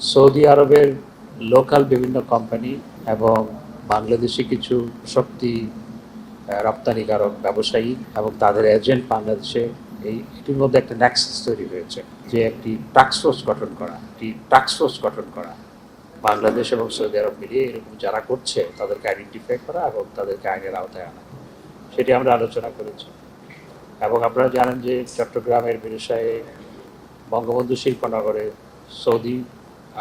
Saudi আরবের local বিভিন্ন company এবং বাংলাদেশি কিছু শক্তি রপ্তানিকারক ব্যবসায়ী এবং তাদের এজেন্ট বাংলাদেশে এটির মধ্যে একটা নেক্সাস তৈরি হয়েছে, যে একটি টাস্ক ফোর্স গঠন করা বাংলাদেশ এবং সৌদি আরব মিলিয়ে এরকম যারা করছে তাদেরকে আইডেন্টিফাই করা এবং তাদেরকে আইনের আওতায় আনা, সেটি আমরা আলোচনা করেছি। এবং আপনারা জানেন যে চট্টগ্রামের ব্যবসায়ে বঙ্গবন্ধু শিল্পনগরে সৌদি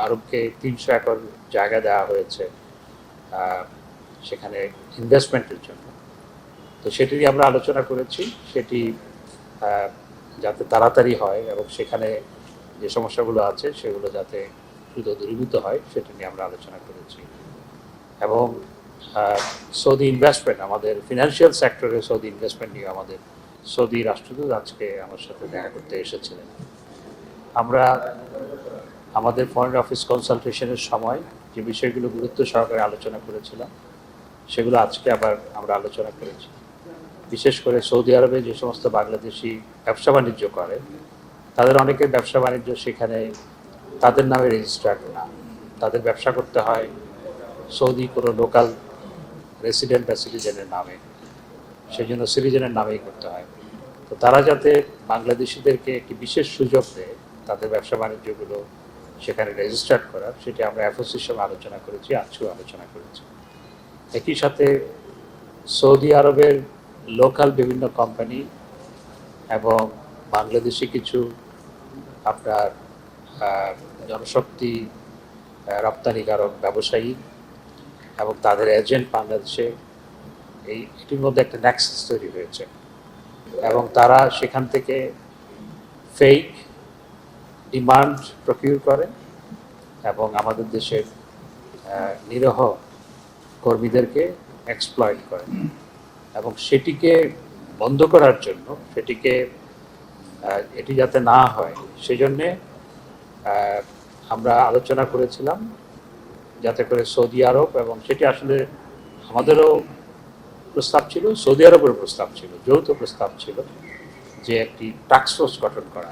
আরবকে ৩০০ একর জায়গা দেওয়া হয়েছে সেখানে ইনভেস্টমেন্টের জন্য। তো সেটি আমরা আলোচনা করেছি, সেটি যাতে তাড়াতাড়ি হয় এবং সেখানে যে সমস্যাগুলো আছে সেগুলো যাতে দ্রুত দূরীভূত হয় সেটা নিয়ে আমরা আলোচনা করেছি। এবং সৌদি ইনভেস্টমেন্ট, আমাদের ফিনান্সিয়াল সেক্টরে সৌদি ইনভেস্টমেন্ট নিয়ে আমাদের সৌদি রাষ্ট্রদূত আজকে আমার সাথে দেখা করতে এসেছিলেন। আমরা আমাদের ফরেন অফিস কনসালটেশনের সময় যে বিষয়গুলো গুরুত্ব সহকারে আলোচনা করেছিলাম সেগুলো আজকে আবার আমরা আলোচনা করেছি। বিশেষ করে সৌদি আরবে যে সমস্ত বাংলাদেশি ব্যবসা বাণিজ্য করে তাদের অনেকের ব্যবসা বাণিজ্য সেখানে তাদের নামে রেজিস্টার্ড না, তাদের ব্যবসা করতে হয় সৌদি কোনো লোকাল রেসিডেন্ট বা সিটিজেনের নামে, সেই জন্য সিটিজেনের নামেই করতে হয়। তো তারা যাতে বাংলাদেশিদেরকে একটি বিশেষ সুযোগ দেয় তাদের ব্যবসা বাণিজ্যগুলো সেখানে রেজিস্টার্ড করার, সেটি আমরা এফওসির সঙ্গে আলোচনা করেছি, আজকেও আলোচনা করেছি। একই সাথে সৌদি আরবের লোকাল বিভিন্ন কোম্পানি এবং বাংলাদেশি কিছু আপনার জনশক্তি রপ্তানিকারক ব্যবসায়ী এবং তাদের এজেন্ট বাংলাদেশে এটির মধ্যে একটা নেক্সাস তৈরি হয়েছে এবং তারা সেখান থেকে ফেক ডিমান্ড প্রকিউর করে এবং আমাদের দেশের নিরীহ কর্মীদেরকে এক্সপ্লয়েট করে। এবং সেটিকে বন্ধ করার জন্য, এটি যাতে না হয় সেজন্যে আমরা আলোচনা করেছিলাম যাতে করে সৌদি আরব, এবং সেটি আসলে আমাদেরও প্রস্তাব ছিল, সৌদি আরবের প্রস্তাব ছিল, যৌথ প্রস্তাব ছিল, যে একটি টাস্ক ফোর্স গঠন করা